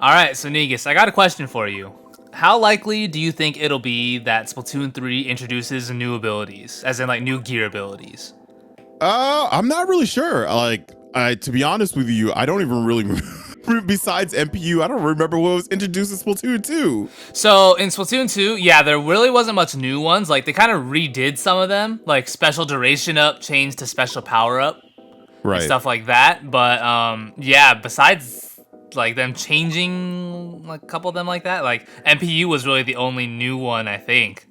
All right, so Negus, I got a question for you. How likely do you think it'll be that Splatoon 3 introduces new abilities, as in like new gear abilities? I'm not really sure. To be honest with you, I don't even really. Besides MPU, I don't remember what was introduced in Splatoon 2. So in Splatoon 2, yeah, there really wasn't much new ones. Like they kind of redid some of them, like special duration up changed to special power up and Right. stuff like that. But yeah, besides like them changing like, a couple of them like that, like MPU was really the only new one, I think.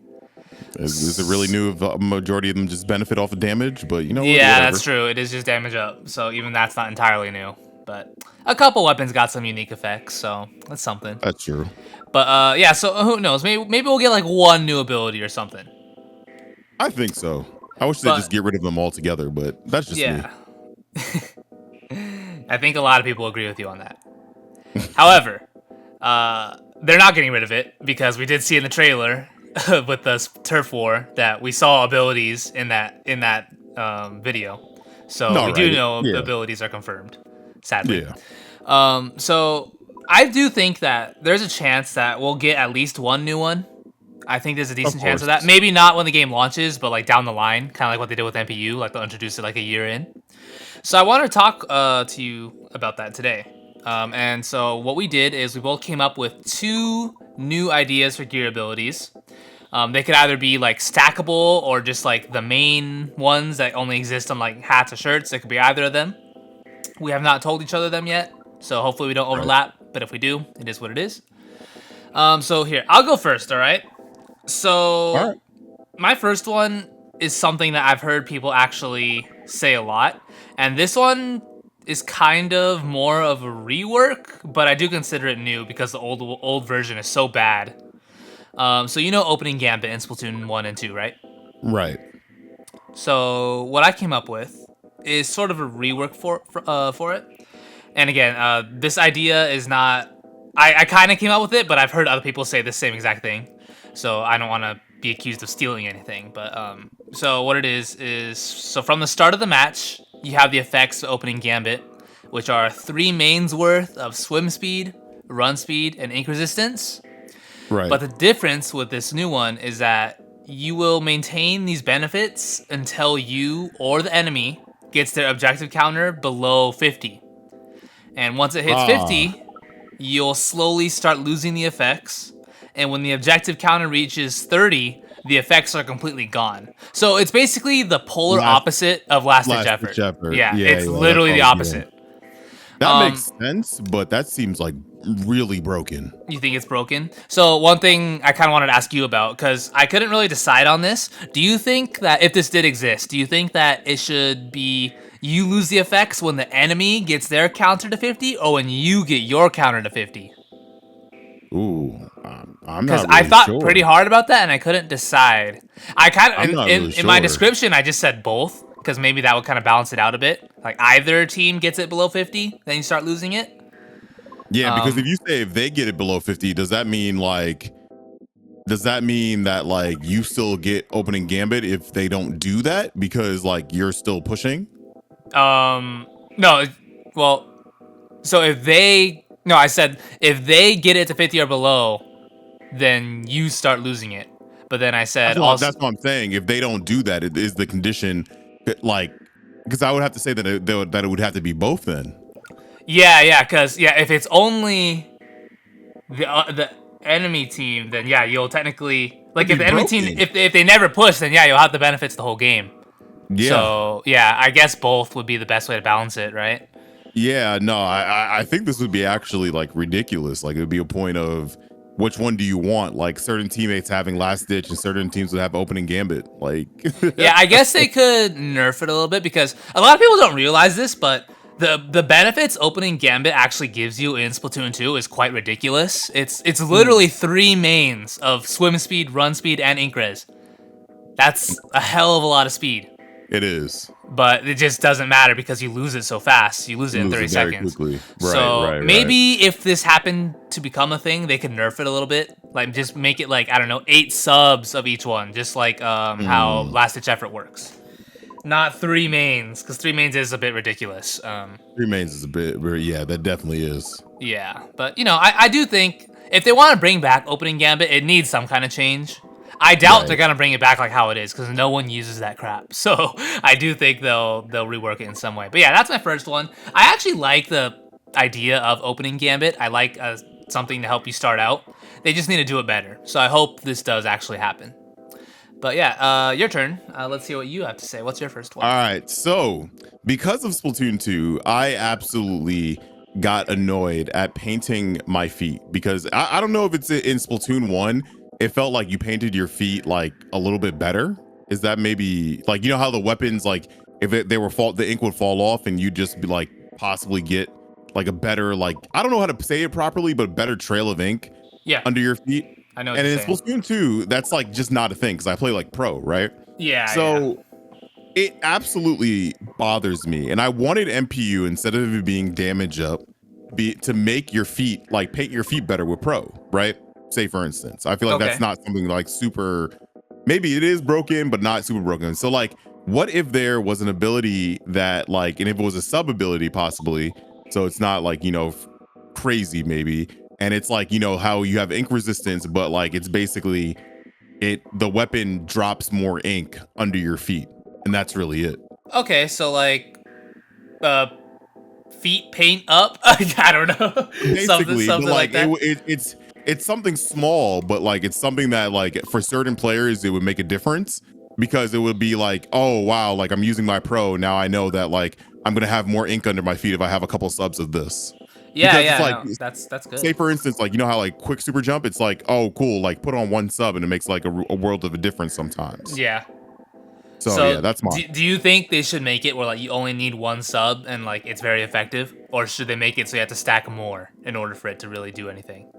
Is it really new if a majority of them just benefit off of damage? But you know what? Yeah, Whatever. that's true. It is just damage up, so even that's not entirely new. But a couple weapons got some unique effects, so that's something. That's true. But yeah, so who knows? Maybe we'll get like one new ability or something. I think so. I wish they'd But just get rid of them altogether, but that's just me. yeah, I think a lot of people agree with you on that. However, they're not getting rid of it because we did see in the trailer with the turf war that we saw abilities in that video. So we do know Yeah. abilities are confirmed. Sadly. Yeah. So I do think that there's a chance that we'll get at least one new one. I think there's a decent chance of that. Maybe not when the game launches, but like down the line, kind of like what they did with MPU, like they'll introduce it like a year in. So I want to talk to you about that today. And so what we did is we both came up with two new ideas for gear abilities. They could either be like stackable or just like the main ones that only exist on like hats or shirts. It could be either of them. We have not told each other them yet, so hopefully we don't overlap. But if we do, it is what it is. So here, I'll go first, all right? So my first one is something that I've heard people actually say a lot. And this one is kind of more of a rework, but I do consider it new because the old version is so bad. So you know opening gambit in Splatoon 1 and 2, right? Right. So what I came up with is sort of a rework for it. And again, this idea is not... I kind of came up with it, but I've heard other people say the same exact thing. So I don't want to be accused of stealing anything. But so what it is so from the start of the match, you have the effects of opening gambit, which are 3 mains worth of swim speed, run speed, and ink resistance. Right. But the difference with this new one is that you will maintain these benefits until you or the enemy gets their objective counter below 50. And once it hits 50, you'll slowly start losing the effects. And when the objective counter reaches 30, the effects are completely gone. So it's basically the polar opposite of Last Ditch Effort. Yeah, it's literally the opposite. That makes sense, but that seems like really broken. You think it's broken? So one thing I kind of wanted to ask you about, because I couldn't really decide on this. Do you think that if this did exist, do you think that it should be you lose the effects when the enemy gets their counter to 50 or when you get your counter to 50? Ooh, I'm not really Because I thought sure. pretty hard about that and I couldn't decide. I kind of in my description I just said both because maybe that would kind of balance it out a bit. Like either team gets it below 50, then you start losing it. Yeah, because if you say if they get it below 50, does that mean that like you still get opening gambit if they don't do that because like you're still pushing? No, well, so I said if they get it to 50 or below, then you start losing it. But then I said that's what I'm saying. If they don't do that, it is the condition, like, because I would have to say that it would have to be both then. Yeah, because if it's only the enemy team, then yeah, you'll technically like if the enemy team if they never push, then yeah, you'll have the benefits the whole game. Yeah. So yeah, I guess both would be the best way to balance it, right? Yeah, no, I think this would be actually like ridiculous. Like it would be a point of which one do you want? Like certain teammates having last ditch and certain teams would have opening gambit. Like yeah, I guess they could nerf it a little bit because a lot of people don't realize this, but the benefits opening gambit actually gives you in Splatoon 2 is quite ridiculous. It's literally 3 mains of swim speed, run speed, and ink res. That's a hell of a lot of speed. It is. But it just doesn't matter because you lose it so fast. You lose it in 30 seconds. Quickly. So maybe if this happened to become a thing, they could nerf it a little bit. Like just make it like, I don't know, 8 subs of each one. Just like how Last Ditch Effort works. not 3 mains, because 3 mains is a bit ridiculous. 3 mains is a bit, yeah, that definitely is. Yeah, but I do think if they want to bring back opening gambit, it needs some kind of change. I doubt they're gonna bring it back like how it is because no one uses that crap. So I do think they'll rework it in some way. But yeah, that's my first one. I actually like the idea of opening gambit. I like something to help you start out. They just need to do it better. So I hope this does actually happen. But yeah, your turn. Let's see what you have to say. What's your first one? All right. So, because of Splatoon 2, I absolutely got annoyed at painting my feet because I don't know if it's in Splatoon 1, it felt like you painted your feet like a little bit better. Is that maybe like, how the weapons, like if they were the ink would fall off and you'd just be like possibly get like a better, like, I don't know how to say it properly, but a better trail of ink under your feet. I know. And in Splatoon 2, that's like just not a thing because I play like pro, right? Yeah. So it absolutely bothers me. And I wanted MPU, instead of it being damage up, to make your feet, like paint your feet better with pro, right? Say for instance. I feel like that's not something like super, maybe it is broken, but not super broken. So like, what if there was an ability that like, and if it was a sub ability possibly, so it's not like, crazy maybe, and it's like, how you have ink resistance, but like it's basically the weapon drops more ink under your feet, and that's really it. Okay, so like feet paint up. I don't know. Basically, something like that. It's something small, but like it's something that like for certain players it would make a difference, because it would be like, oh wow, like I'm using my pro now, I know that like I'm gonna have more ink under my feet if I have a couple subs of this. Yeah, because yeah, it's like, that's good. Say for instance, like how like quick super jump, it's like, oh cool, like put on one sub and it makes like a world of a difference sometimes. Yeah. So yeah, that's mine. Do you think they should make it where like you only need one sub and like it's very effective, or should they make it so you have to stack more in order for it to really do anything?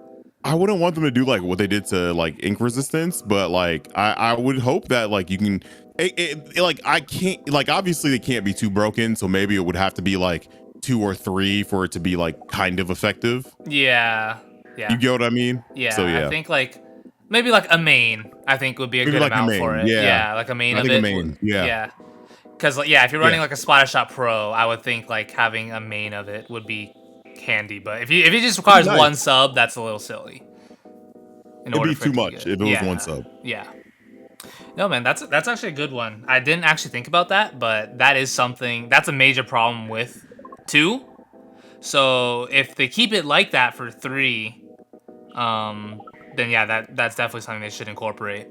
I wouldn't want them to do like what they did to like ink resistance, but like I would hope that like you can like I can't, like obviously they can't be too broken, so maybe it would have to be like 2 or 3 for it to be like kind of effective. Yeah. You get what I mean? Yeah. So yeah, I think like maybe like a main, I think would be a good like amount main, for it. Yeah, like a main of it. Yeah. Because like, if you're running like a Splatter Shot Pro, I would think like having a main of it would be handy. But if it just requires one sub, that's a little silly. It'd be too much if it was one sub. Yeah. No man, that's actually a good one. I didn't actually think about that, but that is something that's a major problem with 2. So if they keep it like that for 3, then yeah, that's definitely something they should incorporate.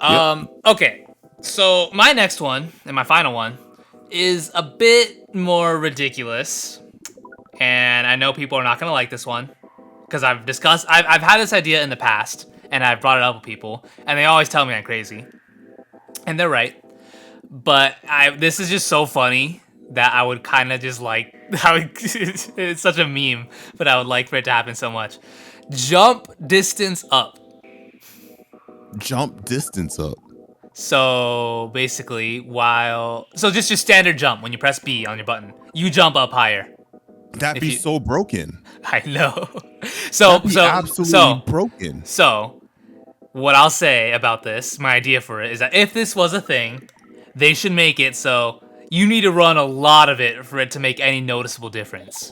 Okay, so my next one and my final one is a bit more ridiculous, and I know people are not gonna like this one because I've had this idea in the past and I've brought it up with people, and they always tell me I'm crazy, and they're right. But this is just so funny that I would kind of just like it's such a meme, but I would like for it to happen so much. Jump distance up. Jump distance up. So basically, just your standard jump when you press B on your button, you jump up higher. That'd be so broken. I know. So absolutely broken. So what I'll say about this, my idea for it is that if this was a thing, they should make it so you need to run a lot of it for it to make any noticeable difference.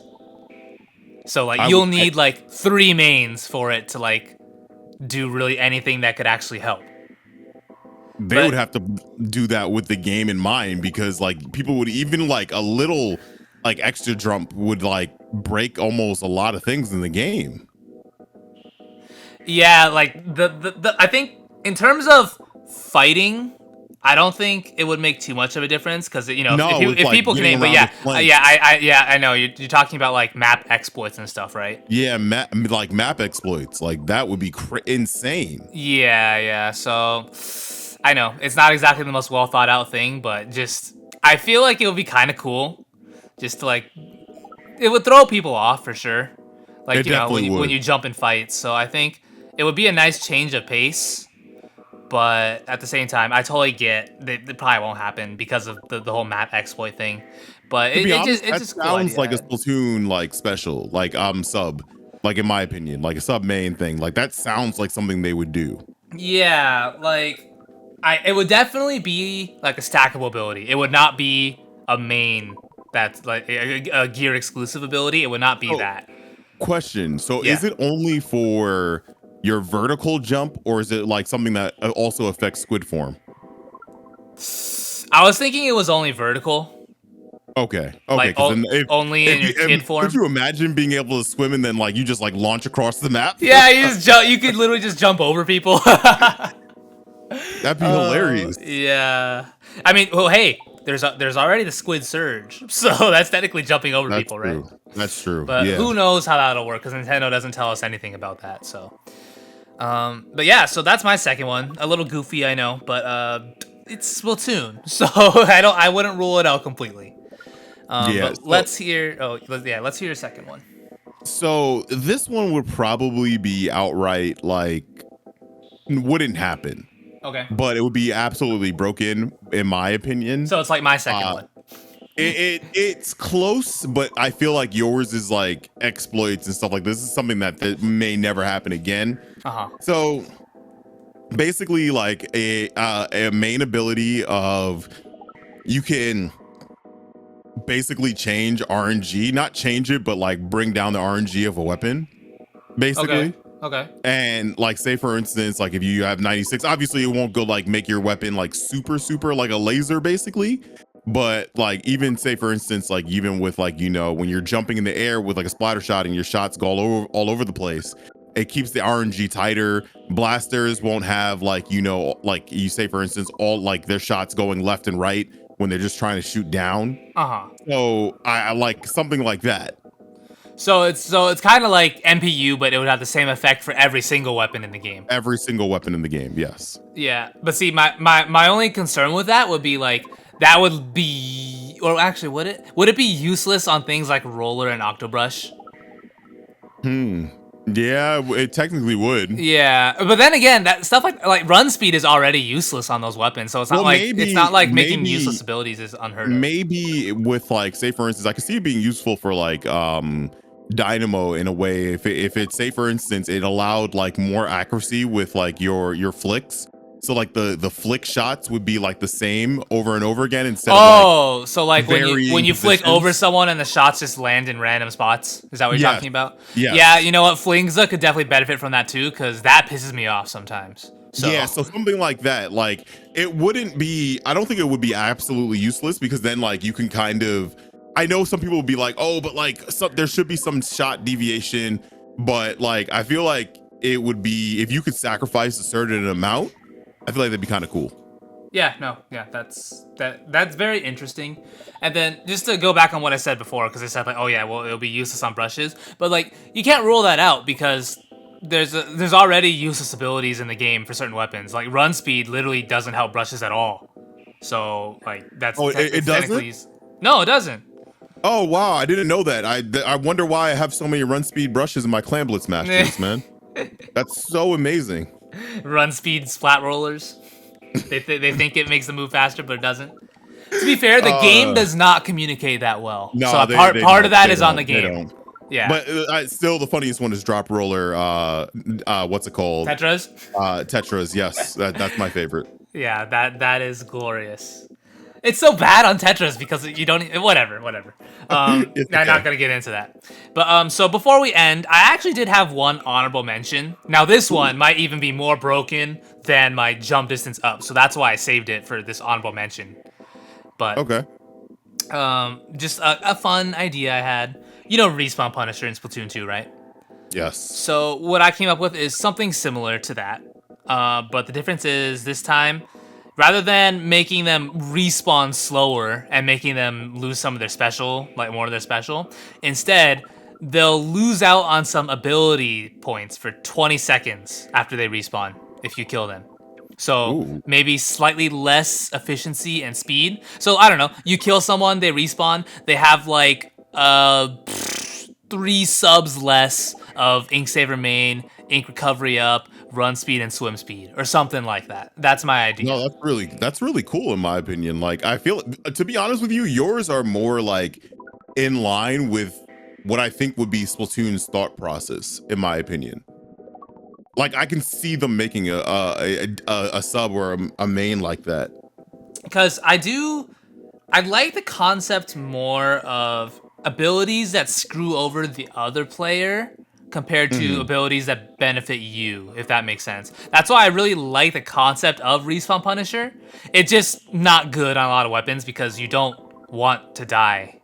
So like you'll need like 3 mains for it to like do really anything that could actually help. They would have to do that with the game in mind, because like people would even like a little like extra jump would like break almost a lot of things in the game. Yeah, like the I think in terms of fighting, I don't think it would make too much of a difference because if people can aim, but I know you're talking about like map exploits and stuff, right? Yeah, map exploits, like that would be insane. Yeah. So I know it's not exactly the most well thought out thing, but just I feel like it would be kind of cool, just to like it would throw people off for sure. Like when you jump in fights, so I think it would be a nice change of pace. But at the same time, I totally get that it probably won't happen because of the whole map exploit thing. But it just sounds like a Splatoon like special, like sub, like in my opinion, like a sub main thing. Like that sounds like something they would do. Yeah, like It would definitely be like a stackable ability. It would not be a main that's like a gear exclusive ability. It would not be So, that. question. So Yeah. is it only for your vertical jump, or is it like something that also affects squid form? I was thinking it was only vertical, Okay. Okay. like Because then only in your kid could form. you imagine being able to swim and then like you just like launch across the map? Yeah, you just jump. You could literally just jump over people. That'd be hilarious. Yeah. I mean, well, hey, there's already the squid surge, so that's technically jumping over That's people, right? true. That's true. But Yeah. who knows how that'll work? Because Nintendo doesn't tell us anything about that. So, but yeah, so that's my second one. A little goofy, I know, but it's Splatoon, so I wouldn't rule it out completely. Yeah. But let's hear. Oh, yeah, let's hear your second one. So this one would probably be outright like wouldn't happen, Okay. but it would be absolutely broken in my opinion. So it's like my second one. It's close, but I feel like yours is like exploits and stuff like this. Is something that may never happen again. So basically, like a main ability of you can basically change RNG, not change it, but like bring down the RNG of a weapon, basically. Okay. And like say for instance, like if you have 96, obviously it won't go like make your weapon like super like a laser basically. But like even say for instance, like even with like, you know, when you're jumping in the air with like a splatter shot and your shots go all over the place, it keeps the RNG tighter. Blasters won't have like, you know, like you say for instance, all like their shots going left and right when they're just trying to shoot down. So I like something like that. So it's kind of like NPU, but it would have the same effect for every single weapon in the game. Every single weapon in the game, yes. Yeah, but see, my only concern with that would be like that would be, or actually, would it be useless on things like Roller and Octobrush? Yeah, it technically would. Yeah, but then again, that stuff like run speed is already useless on those weapons, so it's not like making useless abilities is unheard of. Maybe with like, say for instance, I could see it being useful for like Dynamo in a way. If it's say for instance, it allowed like more accuracy with like your flicks. So like the flick shots would be like the same over and over again instead of like so like when you flick over someone and the shots just land in random spots. Is that what you're talking about? Yes. Yeah, you know what? Flingza could definitely benefit from that too, because that pisses me off sometimes. So. Yeah, so something like that. Like it wouldn't be, I don't think it would be absolutely useless because then like you can kind of, I know some people will be like, oh, but like there should be some shot deviation, but like I feel like it would be, if you could sacrifice a certain amount, I feel like that'd be kind of cool. Yeah, no, yeah, that's very interesting. And then just to go back on what I said before, because I said like, oh yeah, well it'll be useless on brushes, but like you can't rule that out because there's already useless abilities in the game for certain weapons. Like run speed literally doesn't help brushes at all. So like that's it doesn't? No, it doesn't. Oh wow, I didn't know that. I wonder why I have so many run speed brushes in my Clan Blitz masters, man. That's so amazing. Run speed splat rollers. They think it makes the move faster, but it doesn't. To be fair, the game does not communicate that well. No, so part of that is on the game. Yeah. But still, the funniest one is drop roller. What's it called? Tetras. Tetras. Yes, that's my favorite. Yeah, that is glorious. It's so bad on Tetras because you don't. Whatever. I'm not gonna get into that. But so before we end, I actually did have one honorable mention. Now this one might even be more broken than my jump distance up, so that's why I saved it for this honorable mention. But okay. Just a fun idea I had. You know, respawn Punisher in Splatoon 2, right? Yes. So what I came up with is something similar to that, but the difference is this time, rather than making them respawn slower and making them lose some of their special, like more of their special, instead, they'll lose out on some ability points for 20 seconds after they respawn if you kill them. So maybe slightly less efficiency and speed. So I don't know, you kill someone, they respawn, they have like 3 subs less of Ink Saver main, Ink Recovery up, run speed and swim speed, or something like that. That's my idea. No, that's really cool in my opinion. Like I feel, to be honest with you, yours are more like in line with what I think would be Splatoon's thought process, in my opinion. Like I can see them making a sub or a main like that. Because I like the concept more of abilities that screw over the other player compared to Mm-hmm. abilities that benefit you, if that makes sense. That's why I really like the concept of Respawn Punisher. It's just not good on a lot of weapons because you don't want to die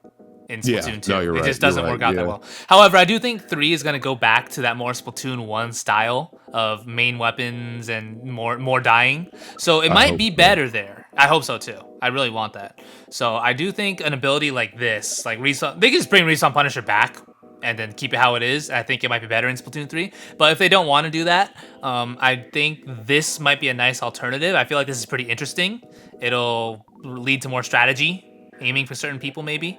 in Yeah, Splatoon no, 2. you're It right. just You're doesn't right. work out that Yeah, well. However, I do think 3 is going to go back to that more Splatoon 1 style of main weapons and more dying. So it I might hope be so. better there. I hope so too. I really want that. So I do think an ability like this, like Respawn, they can just bring Respawn Punisher back and then keep it how it is. I think it might be better in Splatoon 3. But if they don't want to do that, I think this might be a nice alternative. I feel like this is pretty interesting. It'll lead to more strategy, aiming for certain people maybe.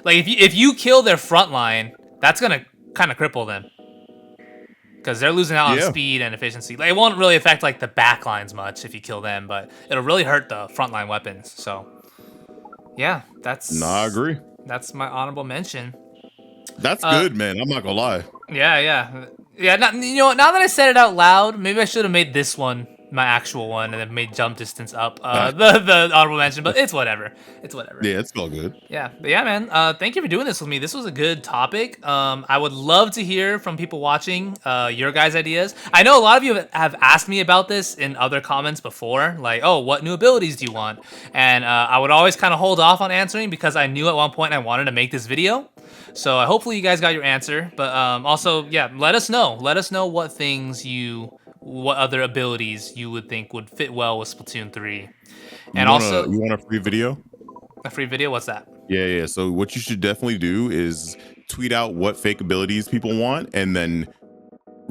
Like if you kill their front line, that's gonna kind of cripple them because they're losing out on Yeah, speed and efficiency. Like it won't really affect like the back lines much if you kill them, but it'll really hurt the frontline weapons. So yeah, no, I agree. that's my honorable mention. That's Uh, good, man. I'm not gonna lie. yeah. Not, you know what? Now that I said it out loud, maybe I should have made this one my actual one and then made jump distance up the honorable mention. But it's whatever. It's whatever. Yeah, it's all good. Yeah, but yeah, man. Thank you for doing this with me. This was a good topic. I would love to hear from people watching your guys' ideas. I know a lot of you have asked me about this in other comments before, like, "Oh, what new abilities do you want?" And I would always kind of hold off on answering because I knew at one point I wanted to make this video. So hopefully you guys got your answer. But also, yeah, let us know. Let us know what other abilities you would think would fit well with Splatoon 3. And also, You want a free video? a free video. What's that? Yeah, yeah. So what you should definitely do is tweet out what fake abilities people want, and then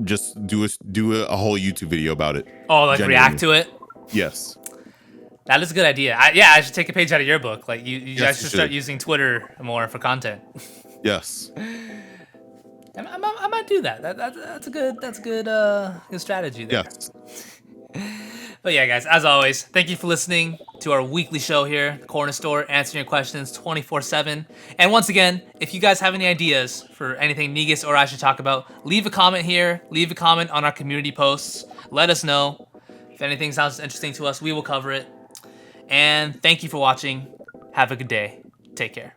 just do a whole YouTube video about it. Oh, like react Genuinely. to it. Yes. That is a good idea. I should take a page out of your book. Like you guys Yes, you should start should. using Twitter more for content. Yes. I might do that. That's a good strategy there. Yes. But yeah, guys, as always, thank you for listening to our weekly show here, the Corner Store, answering your questions 24/7. And once again, if you guys have any ideas for anything Negus or I should talk about, leave a comment here. Leave a comment on our community posts. Let us know. If anything sounds interesting to us, we will cover it. And thank you for watching. Have a good day. Take care.